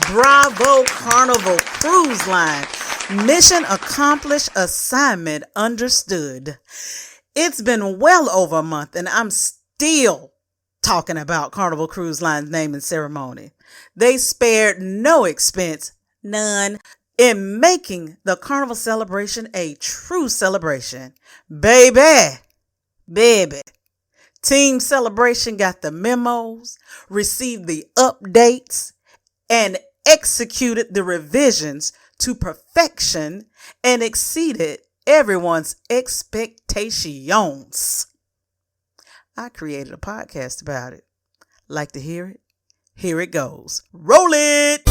Bravo, Carnival Cruise Line. Mission accomplished, assignment understood. It's been well over a month and I'm still talking about Carnival Cruise Line's naming ceremony. They spared no expense, none, in making the Carnival Celebration a true celebration. Baby. Team Celebration got the memos, received the updates, and executed the revisions to perfection and exceeded everyone's expectations. I created a podcast about it. Like to hear it? Here it goes. Roll it!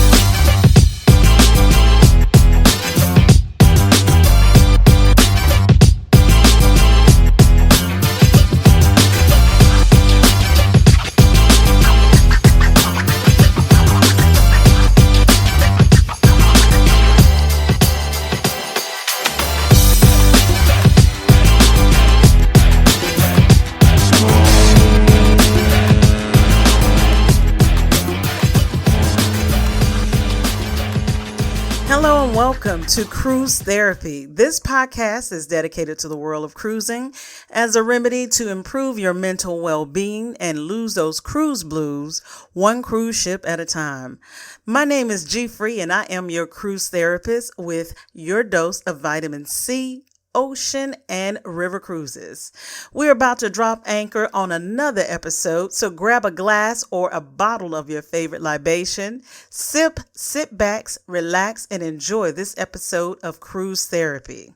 Hello and welcome to Cruise Therapy. This podcast is dedicated to the world of cruising as a remedy to improve your mental well-being and lose those cruise blues one cruise ship at a time. My name is G Free and I am your cruise therapist with your dose of vitamin C, ocean, and river cruises. We're about to drop anchor on another episode, so grab a glass or a bottle of your favorite libation, sit back, relax, and enjoy this episode of Cruise Therapy.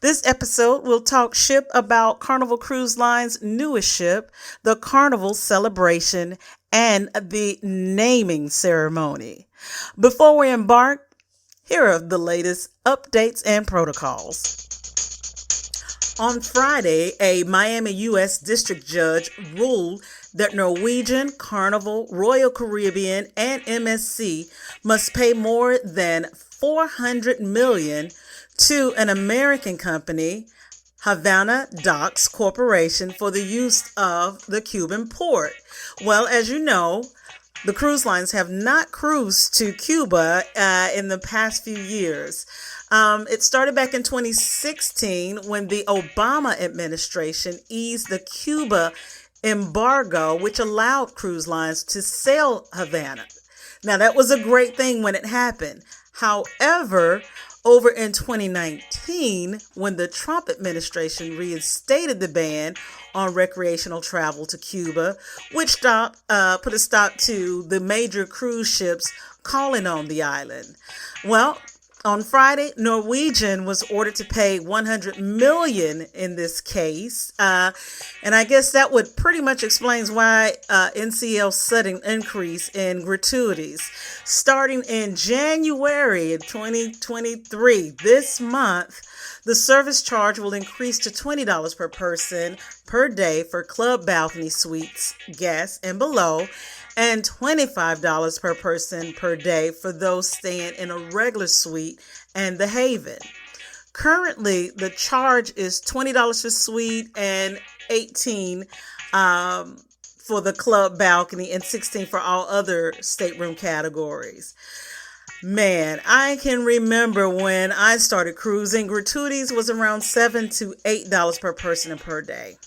This episode will talk ship about Carnival Cruise Line's newest ship, the Carnival Celebration, and the naming ceremony. Before we embark, here are the latest updates and protocols. On Friday, a Miami U.S. District Judge ruled that Norwegian, Carnival, Royal Caribbean, and MSC must pay more than $400 million to an American company, Havana Docks Corporation, for the use of the Cuban port. Well, as you know, the cruise lines have not cruised to Cuba in the past few years. It started back in 2016 when the Obama administration eased the Cuba embargo, which allowed cruise lines to sail Havana. Now, that was a great thing when it happened. However, over in 2019, when the Trump administration reinstated the ban on recreational travel to Cuba, which put a stop to the major cruise ships calling on the island. Well, on Friday, Norwegian was ordered to pay $100 million in this case. And I guess that would pretty much explains why NCL's sudden increase in gratuities. Starting in January of 2023, this month, the service charge will increase to $20 per person per day for club balcony suites, guests, and below, and $25 per person per day for those staying in a regular suite and the Haven. Currently, the charge is $20 for suite and $18 for the club balcony and $16 for all other stateroom categories. Man, I can remember when I started cruising, gratuities was around $7 to $8 per person and per day.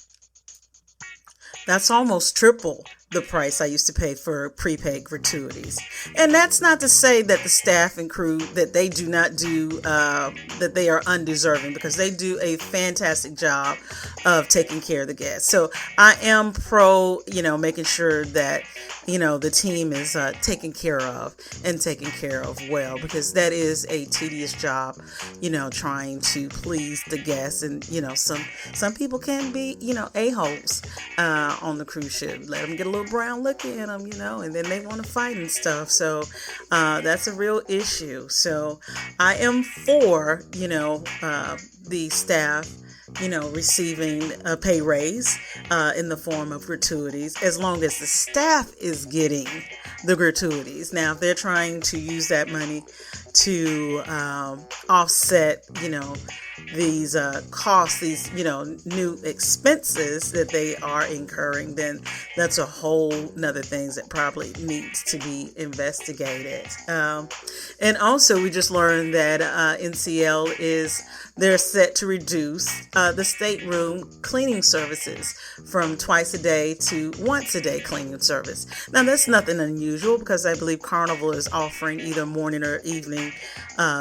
That's almost triple the price I used to pay for prepaid gratuities. And that's not to say that the staff and crew, that they do not do, that they are undeserving, because they do a fantastic job of taking care of the guests. So I am pro, making sure that, the team is taken care of and taken care of well, because that is a tedious job, trying to please the guests. And, some people can be, a-holes on the cruise ship. Let them get a little brown look in them, and then they want to fight and stuff. So that's a real issue. So I am for, the staff, receiving a pay raise in the form of gratuities, as long as the staff is getting the gratuities. Now, if they're trying to use that money to offset, these costs, these new expenses that they are incurring, then that's a whole nother things that probably needs to be investigated. And also, we just learned that NCL they're set to reduce the stateroom cleaning services from twice a day to once a day cleaning service. Now, that's nothing unusual because I believe Carnival is offering either morning or evening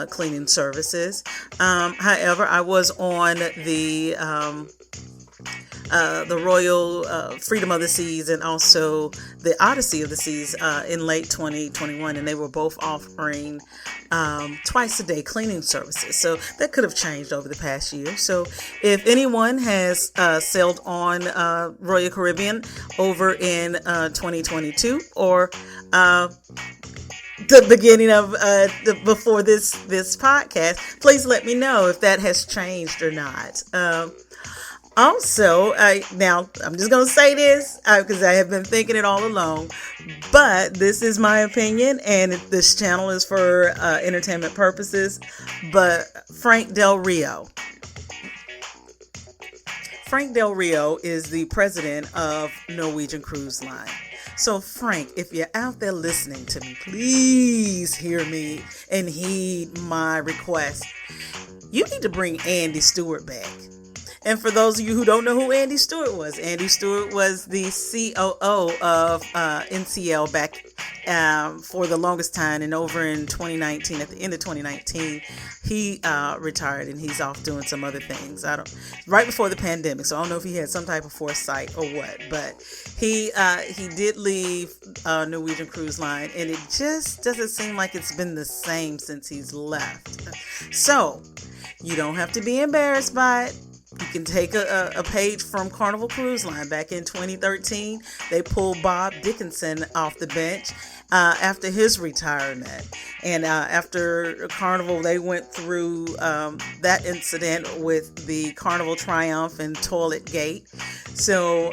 cleaning services. However, I was on the Royal Freedom of the Seas and also the Odyssey of the Seas in late 2021, and they were both offering twice a day cleaning services. So that could have changed over the past year. So if anyone has sailed on Royal Caribbean over in 2022 or the beginning of before this podcast, please let me know if that has changed or not. Also, now I'm just going to say this because I have been thinking it all along, but this is my opinion and this channel is for entertainment purposes. But Frank Del Rio is the president of Norwegian Cruise Line. So Frank, if you're out there listening to me, please hear me and heed my request. You need to bring Andy Stewart back. And for those of you who don't know who Andy Stewart was the COO of NCL back for the longest time. And over in 2019, at the end of 2019, he retired and he's off doing some other things. Right before the pandemic. So I don't know if he had some type of foresight or what, but he did leave Norwegian Cruise Line, and it just doesn't seem like it's been the same since he's left. So you don't have to be embarrassed by it. You can take a page from Carnival Cruise Line. Back in 2013, they pulled Bob Dickinson off the bench after his retirement. And after Carnival, they went through that incident with the Carnival Triumph and Toilet Gate. So,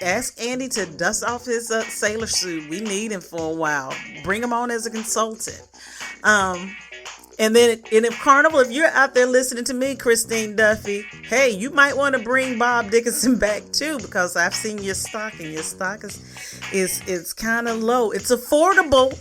ask Andy to dust off his sailor suit. We need him for a while. Bring him on as a consultant. And if Carnival, if you're out there listening to me, Christine Duffy, hey, you might want to bring Bob Dickinson back too, because I've seen your stock, and your stock is kind of low. It's affordable.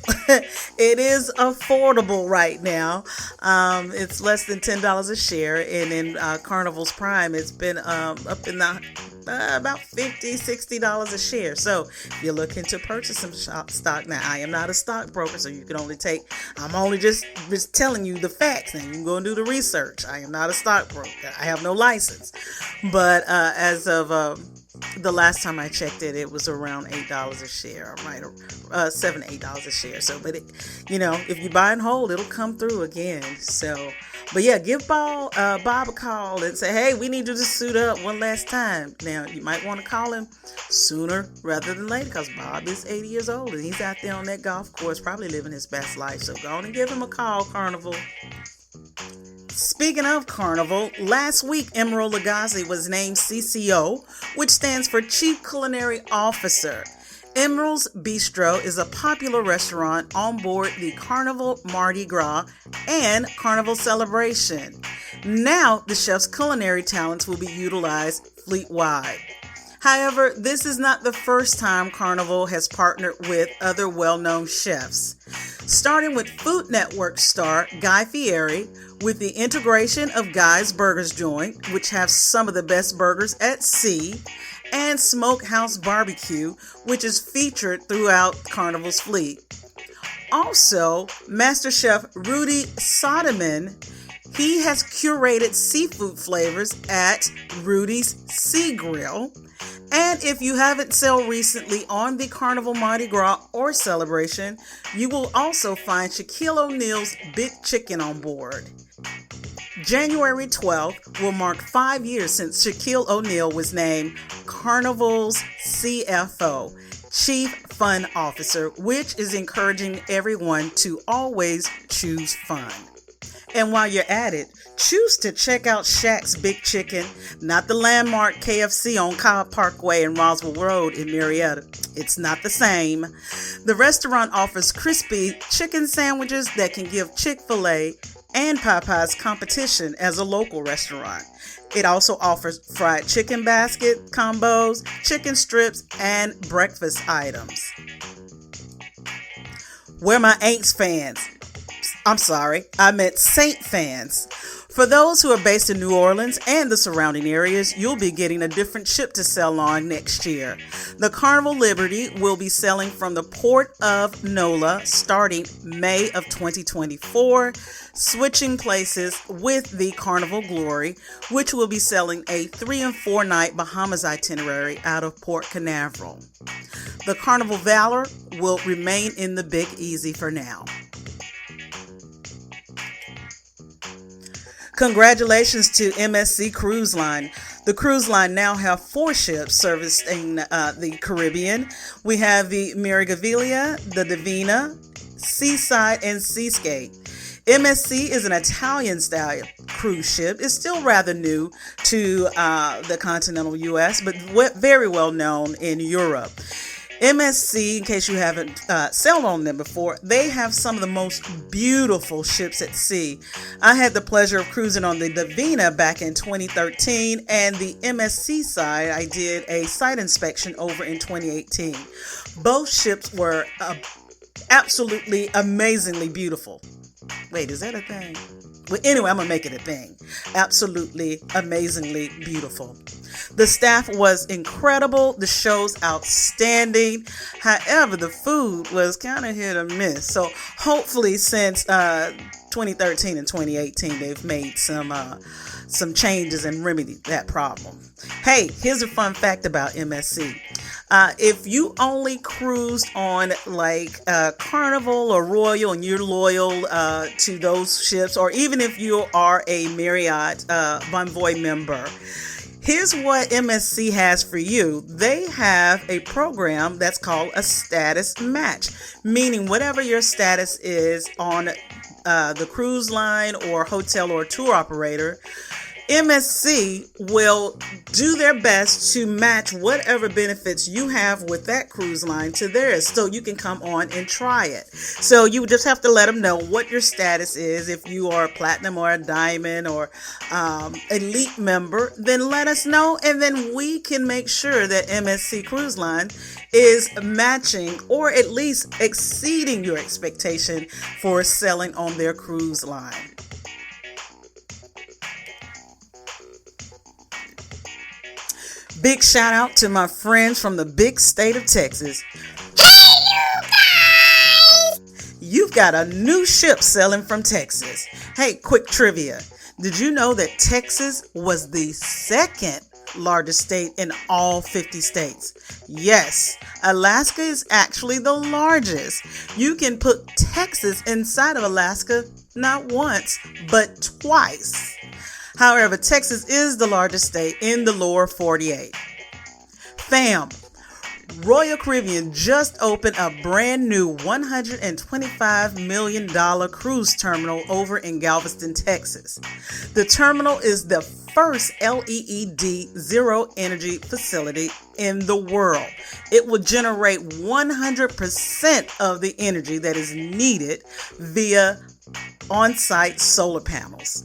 It is affordable right now. It's less than $10 a share, and in Carnival's Prime, it's been up in the about $50-$60 a share. So if you're looking to purchase some stock, now I am not a stockbroker, so you can only I'm only just telling you the facts, and you can go and do the research. I am not a stockbroker. I have no license. But as of the last time I checked it was around $8 a share, right? $7-8 a share. So, but if you buy and hold, it'll come through again. So, but yeah, give Bob a call and say, hey, we need you to suit up one last time. Now, you might want to call him sooner rather than later, because Bob is 80 years old and he's out there on that golf course, probably living his best life. So go on and give him a call, Carnival. Speaking of Carnival, last week Emerald Lagasse was named CCO, which stands for Chief Culinary Officer. Emerald's Bistro is a popular restaurant on board the Carnival Mardi Gras and Carnival Celebration. Now, the chef's culinary talents will be utilized fleet-wide. However, this is not the first time Carnival has partnered with other well-known chefs. Starting with Food Network star Guy Fieri, with the integration of Guy's Burgers Joint, which have some of the best burgers at sea, and Smokehouse Barbecue, which is featured throughout Carnival's fleet. Also, Master Chef Rudy Soderman, he has curated seafood flavors at Rudy's Sea Grill. And if you haven't sailed recently on the Carnival Mardi Gras or Celebration, you will also find Shaquille O'Neal's Big Chicken on board. January 12th will mark 5 years since Shaquille O'Neal was named Carnival's CFO, Chief Fun Officer, which is encouraging everyone to always choose fun. And while you're at it, choose to check out Shaq's Big Chicken, not the landmark KFC on Cobb Parkway and Roswell Road in Marietta. It's not the same. The restaurant offers crispy chicken sandwiches that can give Chick-fil-A and Popeye's competition as a local restaurant. It also offers fried chicken basket combos, chicken strips, and breakfast items. Where my Aints fans? I'm sorry, I meant Saint fans. For those who are based in New Orleans and the surrounding areas, you'll be getting a different ship to sail on next year. The Carnival Liberty will be sailing from the port of NOLA starting May of 2024, switching places with the Carnival Glory, which will be sailing a 3 and 4 night Bahamas itinerary out of Port Canaveral. The Carnival Valor will remain in the Big Easy for now. Congratulations to MSC Cruise Line. The cruise line now have 4 ships servicing the Caribbean. We have the Miragavilia, the Divina, Seaside, and Seascape. MSC is an Italian-style cruise ship. It's still rather new to the continental U.S., but very well known in Europe. MSC, in case you haven't sailed on them before, they have some of the most beautiful ships at sea. I had the pleasure of cruising on the Divina back in 2013, and the MSC side, I did a site inspection over in 2018. Both ships were absolutely amazingly beautiful. Wait, is that a thing? Well, anyway, I'm going to make it a thing. Absolutely, amazingly beautiful. The staff was incredible. The show's outstanding. However, the food was kind of hit or miss. So hopefully since 2013 and 2018, they've made some changes and remedied that problem. Hey, here's a fun fact about MSC. If you only cruised on like Carnival or Royal and you're loyal to those ships, or even if you are a Marriott Bonvoy member, here's what MSC has for you. They have a program that's called a status match, meaning whatever your status is on the cruise line or hotel or tour operator, MSC will do their best to match whatever benefits you have with that cruise line to theirs, so you can come on and try it. So you just have to let them know what your status is. If you are a platinum or a diamond or elite member, then let us know, and then we can make sure that MSC Cruise Line is matching or at least exceeding your expectation for sailing on their cruise line. Big shout out to my friends from the big state of Texas. Hey, you guys! You've got a new ship sailing from Texas. Hey, quick trivia. Did you know that Texas was the second largest state in all 50 states? Yes, Alaska is actually the largest. You can put Texas inside of Alaska not once, but twice. However, Texas is the largest state in the lower 48. Fam, Royal Caribbean just opened a brand new $125 million cruise terminal over in Galveston, Texas. The terminal is the first LEED zero energy facility in the world. It will generate 100% of the energy that is needed via on-site solar panels.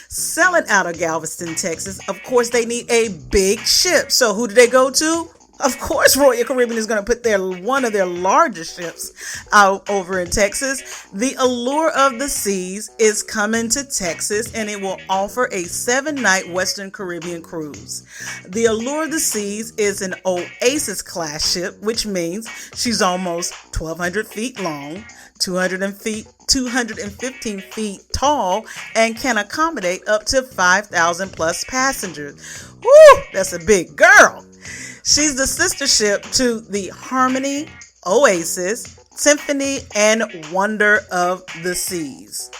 Selling out of Galveston, Texas, of course, they need a big ship. So who do they go to? Of course, Royal Caribbean is going to put one of their largest ships out over in Texas. The Allure of the Seas is coming to Texas, and it will offer a 7-night Western Caribbean cruise. The Allure of the Seas is an Oasis class ship, which means she's almost 1,200 feet long, 215 feet tall, and can accommodate up to 5,000 plus passengers. Woo, that's a big girl. She's the sister ship to the Harmony, Oasis, Symphony, and Wonder of the Seas.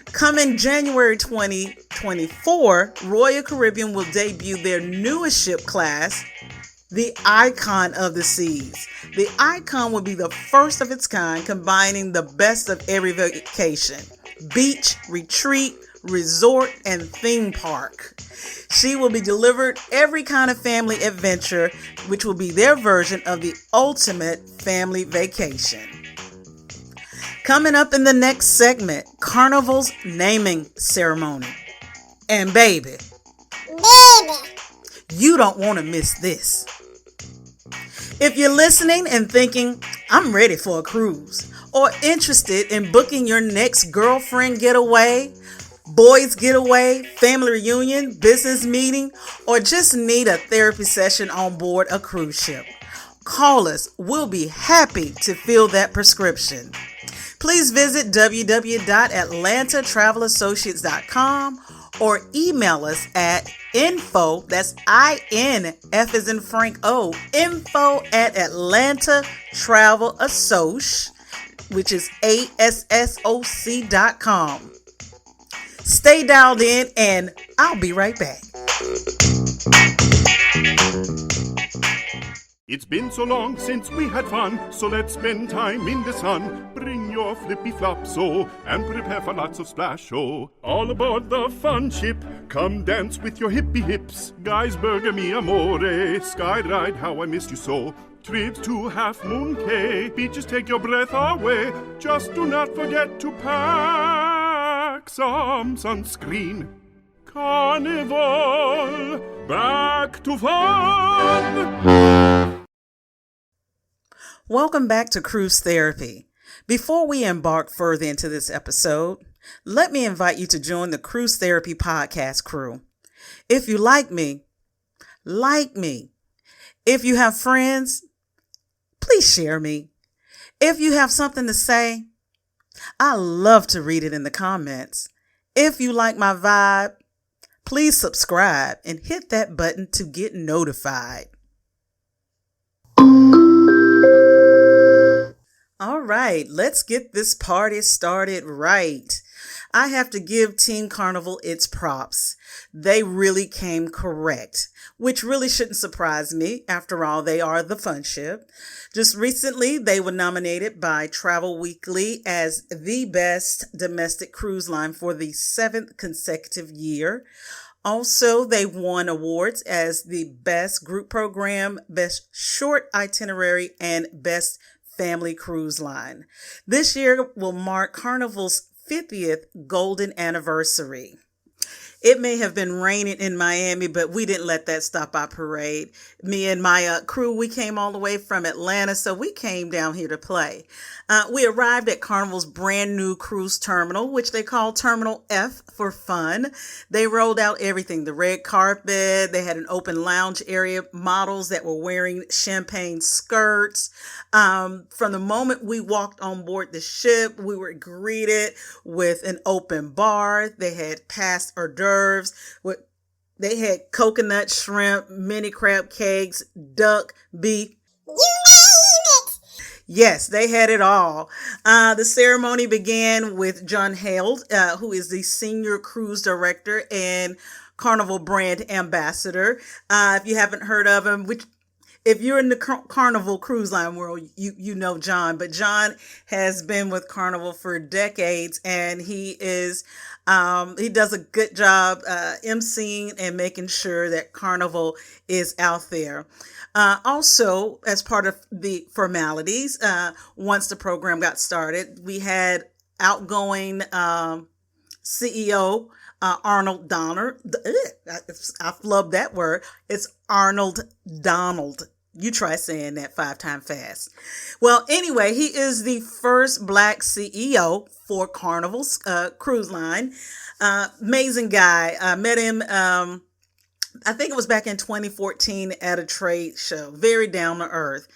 Coming January 2024, Royal Caribbean will debut their newest ship class, the Icon of the Seas. The Icon will be the first of its kind, combining the best of every vacation: beach, retreat, resort, and theme park. She will be delivered every kind of family adventure, which will be their version of the ultimate family vacation. Coming up in the next segment, Carnival's naming ceremony. And baby, you don't want to miss this. If you're listening and thinking, I'm ready for a cruise, or interested in booking your next girlfriend getaway, boys getaway, family reunion, business meeting, or just need a therapy session on board a cruise ship, call us. We'll be happy to fill that prescription. Please visit www.atlantatravelassociates.com or email us at info, that's INF as in Frank O, info@atlantatravelassociates, which is ASSOC.com. Stay dialed in and I'll be right back. It's been so long since we had fun, so let's spend time in the sun. Bring your flippy flops-o and prepare for lots of splash-o. All aboard the fun ship, come dance with your hippie hips. Guys, burger mi amore, sky ride, how I missed you so. Trips to Half Moon Cay, beaches take your breath away. Just do not forget to pack some sunscreen. Carnival, back to fun! Welcome back to Cruise Therapy. Before we embark further into this episode, let me invite you to join the Cruise Therapy podcast crew. If you like me. If you have friends, please share me. If you have something to say, I love to read it in the comments. If you like my vibe, please subscribe and hit that button to get notified. All right, let's get this party started right. I have to give Team Carnival its props. They really came correct, which really shouldn't surprise me. After all, they are the fun ship. Just recently, they were nominated by Travel Weekly as the best domestic cruise line for the 7th consecutive year. Also, they won awards as the best group program, best short itinerary, and best family cruise line. This year will mark Carnival's 50th golden anniversary. It may have been raining in Miami, but we didn't let that stop our parade. Me and my crew, we came all the way from Atlanta, so we came down here to play. We arrived at Carnival's brand new cruise terminal, which they call Terminal F for fun. They rolled out everything, the red carpet. They had an open lounge area, models that were wearing champagne skirts. From the moment we walked on board the ship, we were greeted with an open bar. They had past hors d'oeuvres. They had coconut, shrimp, mini crab cakes, duck, beef. You name it! Yes, they had it all. The ceremony began with John Held, who is the senior cruise director and Carnival brand ambassador. If you haven't heard of him, if you're in the Carnival cruise line world, you know John, but John has been with Carnival for decades, and he does a good job emceeing and making sure that Carnival is out there. Also, as part of the formalities, once the program got started, we had outgoing CEO Arnold Donner. I love that word. It's Arnold Donald. You try saying that 5 times fast. Well, anyway, he is the first Black CEO for Carnival's cruise line. Amazing guy. I met him, I think it was back in 2014 at a trade show. Very down to earth.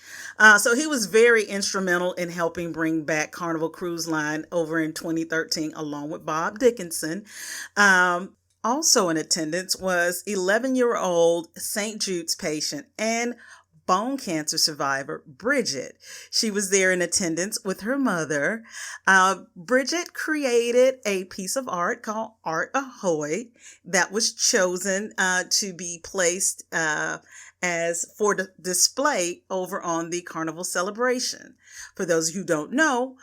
So he was very instrumental in helping bring back Carnival Cruise Line over in 2013, along with Bob Dickinson. Also in attendance was 11-year-old St. Jude's patient and bone cancer survivor, Bridget. She was there in attendance with her mother. Bridget created a piece of art called Art Ahoy that was chosen to be placed as for display over on the Carnival Celebration. For those who don't know,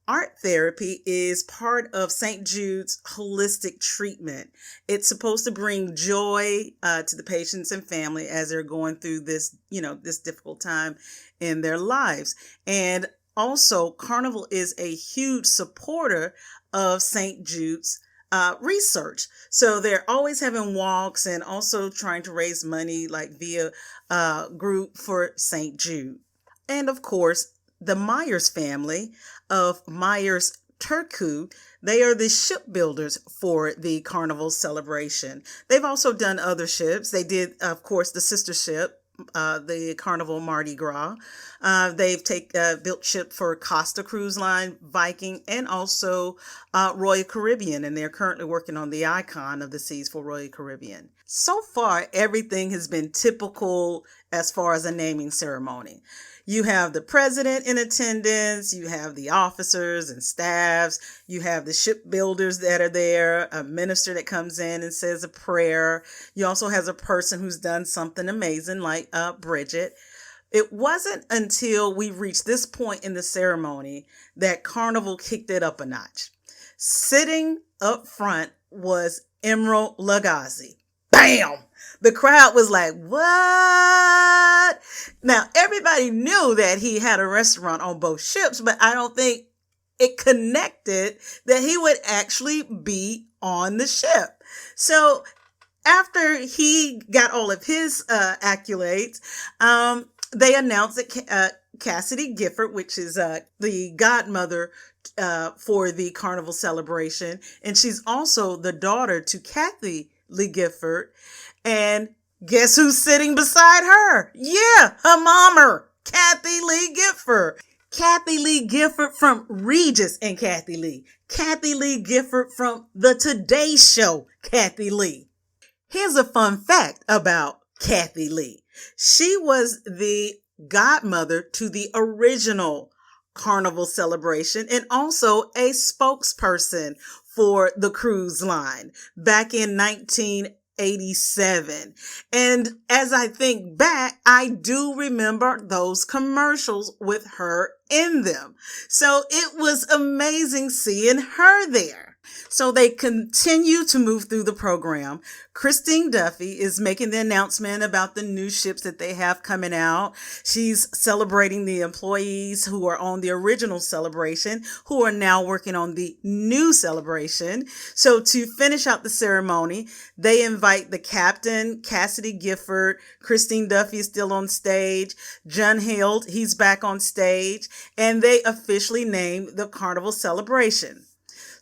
art therapy is part of St. Jude's holistic treatment. It's supposed to bring joy to the patients and family as they're going through this, this difficult time in their lives. And Also, Carnival is a huge supporter of St. Jude's research. So they're always having walks and also trying to raise money like via group for St. Jude. And of course, the Myers family of Myers Turku, they are the shipbuilders for the Carnival celebration. They've also done other ships. They did, of course, the sister ship, the Carnival Mardi Gras. They've built ship for Costa Cruise Line, Viking, and also Royal Caribbean, and they're currently working on the Icon of the Seas for Royal Caribbean. So far, everything has been typical as far as a naming ceremony. You have the president in attendance, you have the officers and staffs, you have the shipbuilders that are there, a minister that comes in and says a prayer. You also have a person who's done something amazing like Bridget. It wasn't until we reached this point in the ceremony that Carnival kicked it up a notch. Sitting up front was Emerald Lagasse. Bam! The crowd was like, what? Now, everybody knew that he had a restaurant on both ships, but I don't think it connected that he would actually be on the ship. So after he got all of his accolades, they announced that Cassidy Gifford, which is the godmother for the Carnival celebration, and she's also the daughter to Kathy Lee Gifford. And guess who's sitting beside her? Yeah, her mama, Kathy Lee Gifford. Kathy Lee Gifford from Regis and Kathy Lee. Kathy Lee Gifford from The Today Show, Kathy Lee. Here's a fun fact about Kathy Lee. She was the godmother to the original Carnival celebration and also a spokesperson for the cruise line back in 1987. And as I think back, I do remember those commercials with her in them. So it was amazing seeing her there. So they continue to move through the program. Christine Duffy is making the announcement about the new ships that they have coming out. She's celebrating the employees who are on the original celebration, who are now working on the new celebration. So to finish out the ceremony, they invite the captain, Cassidy Gifford. Christine Duffy is still on stage. John Held, he's back on stage. And they officially name the Carnival celebration.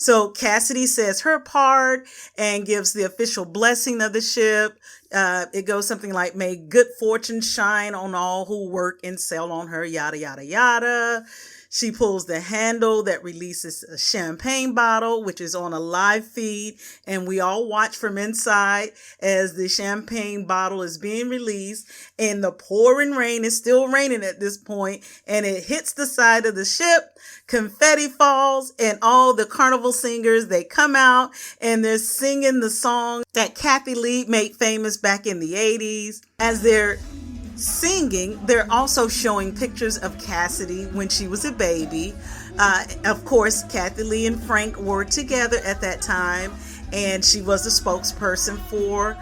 So Cassidy says her part and gives the official blessing of the ship. It goes something like, may good fortune shine on all who work and sail on her, yada, yada, yada. She pulls the handle that releases a champagne bottle, which is on a live feed. And we all watch from inside as the champagne bottle is being released. And the pouring rain is still raining at this point, and it hits the side of the ship. Confetti falls, and all the Carnival singers, they come out and they're singing the song that Kathy Lee made famous back in the 80s. As they're singing, they're also showing pictures of Cassidy when she was a baby. Of course, Kathy Lee and Frank were together at that time, and she was the spokesperson for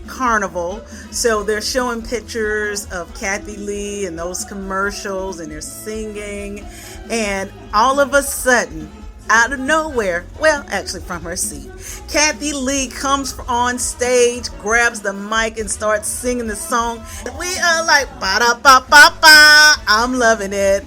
Carnival. So they're showing pictures of Kathy Lee and those commercials, and they're singing, and all of a sudden, out of nowhere, well, actually from her seat, Kathy Lee comes on stage, grabs the mic, and starts singing the song. We are like, ba-da-ba-ba-ba. I'm loving it.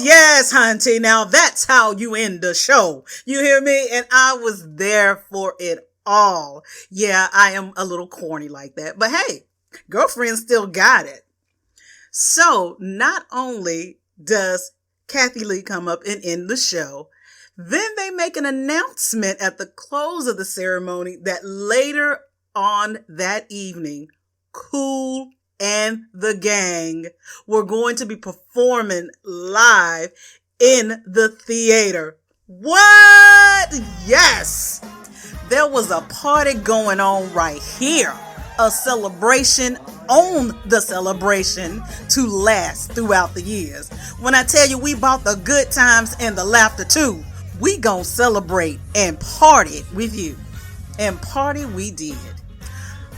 Yes, Hunty. Now that's how you end the show. You hear me? And I was there for it all. Yeah, I am a little corny like that, but hey, girlfriend still got it. So not only does Kathy Lee come up and end the show, then they make an announcement at the close of the ceremony that later on that evening, Kool and the gang were going to be performing live in the theater. What? Yes! There was a party going on right here. A celebration on the celebration to last throughout the years. When I tell you we bought the good times and the laughter too, we gon' celebrate and party with you. And party we did.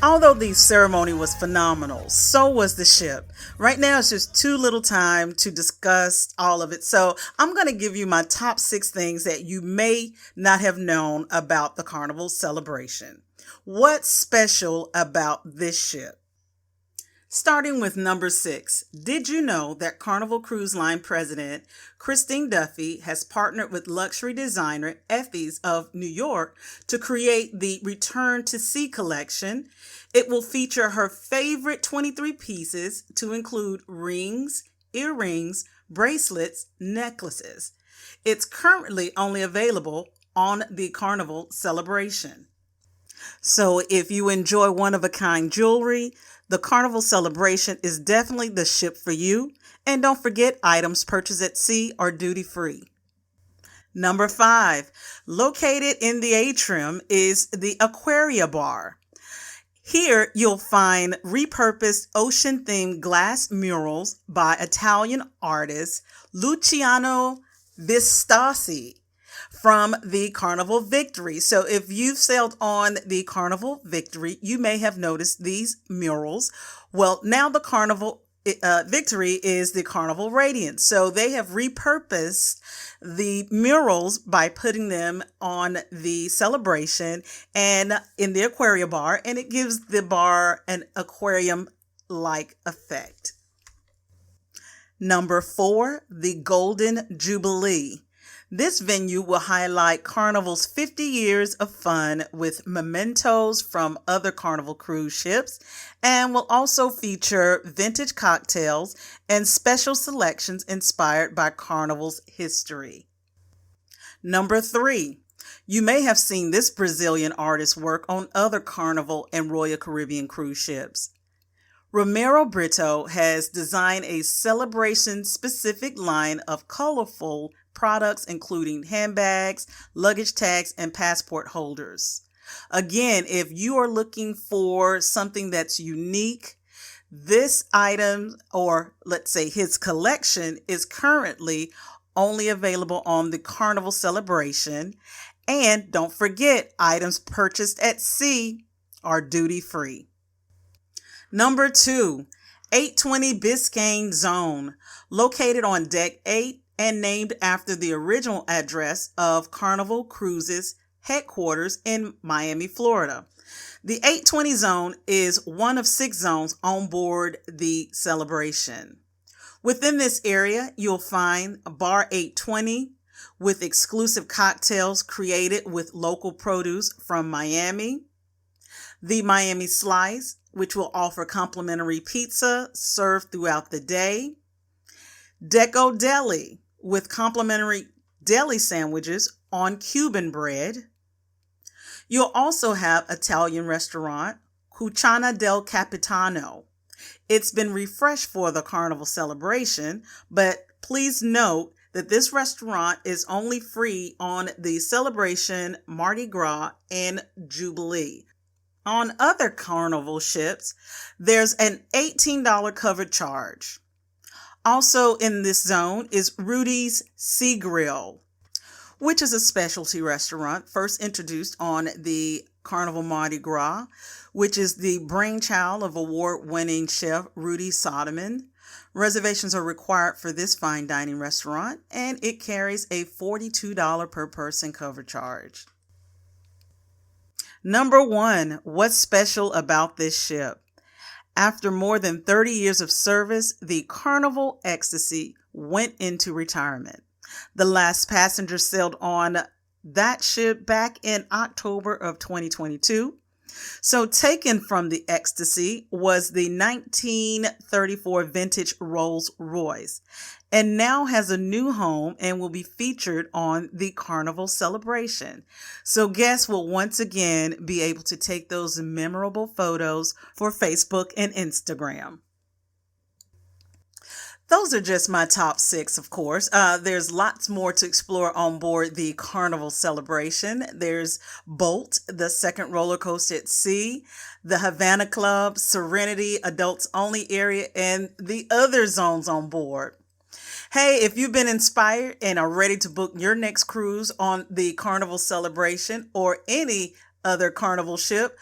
Although the ceremony was phenomenal, so was the ship. Right now it's just too little time to discuss all of it. So I'm going to give you my top 6 things that you may not have known about the Carnival Celebration. What's special about this ship? Starting with number 6, did you know that Carnival Cruise Line President Christine Duffy has partnered with luxury designer Effie's of New York to create the Return to Sea collection? It will feature her favorite 23 pieces to include rings, earrings, bracelets, necklaces. It's currently only available on the Carnival Celebration. So if you enjoy one-of-a-kind jewelry, the Carnival Celebration is definitely the ship for you. And don't forget, items purchased at sea are duty-free. Number 5, located in the atrium is the Aquaria Bar. Here you'll find repurposed ocean-themed glass murals by Italian artist Luciano Vistasi from the Carnival Victory. So if you've sailed on the Carnival Victory, you may have noticed these murals. Well, now the Carnival Victory is the Carnival Radiance. So they have repurposed the murals by putting them on the celebration and in the Aquaria Bar, and it gives the bar an aquarium-like effect. Number 4, the Golden Jubilee. This venue will highlight Carnival's 50 years of fun with mementos from other Carnival cruise ships and will also feature vintage cocktails and special selections inspired by Carnival's history. Number 3, you may have seen this Brazilian artist's work on other Carnival and Royal Caribbean cruise ships. Romero Brito has designed a celebration-specific line of colorful products including handbags, luggage tags, and passport holders. Again, if you are looking for something that's unique, this item, or let's say his collection, is currently only available on the Carnival Celebration. And don't forget, items purchased at sea are duty-free. Number 2, 820 Biscayne Zone, located on Deck 8 and named after the original address of Carnival Cruises headquarters in Miami, Florida. The 820 zone is one of 6 zones on board the celebration. Within this area, you'll find Bar 820 with exclusive cocktails created with local produce from Miami, the Miami Slice, which will offer complimentary pizza served throughout the day, Deco Deli, with complimentary deli sandwiches on Cuban bread. You'll also have Italian restaurant Cucina del Capitano. It's been refreshed for the Carnival Celebration, but please note that this restaurant is only free on the Celebration, Mardi Gras, and Jubilee. On other Carnival ships, there's an $18 covered charge. Also in this zone is Rudy's Sea Grill, which is a specialty restaurant first introduced on the Carnival Mardi Gras, which is the brainchild of award-winning chef Rudy Soderman. Reservations are required for this fine dining restaurant, and it carries a $42 per person cover charge. Number 1, what's special about this ship? After more than 30 years of service, the Carnival Ecstasy went into retirement. The last passenger sailed on that ship back in October of 2022. So taken from the Ecstasy was the 1934 vintage Rolls Royce, and now has a new home and will be featured on the Carnival Celebration. So guests will once again be able to take those memorable photos for Facebook and Instagram. Those are just my top 6, of course. There's lots more to explore on board the Carnival Celebration. There's Bolt, the second roller coaster at sea, the Havana Club, Serenity, adults only area, and the other zones on board. Hey, if you've been inspired and are ready to book your next cruise on the Carnival Celebration or any other Carnival ship,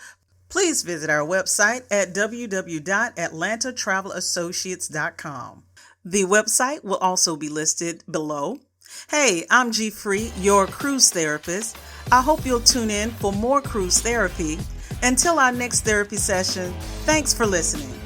please visit our website at www.atlantatravelassociates.com. The website will also be listed below. Hey, I'm G Free, your cruise therapist. I hope you'll tune in for more cruise therapy. Until our next therapy session, thanks for listening.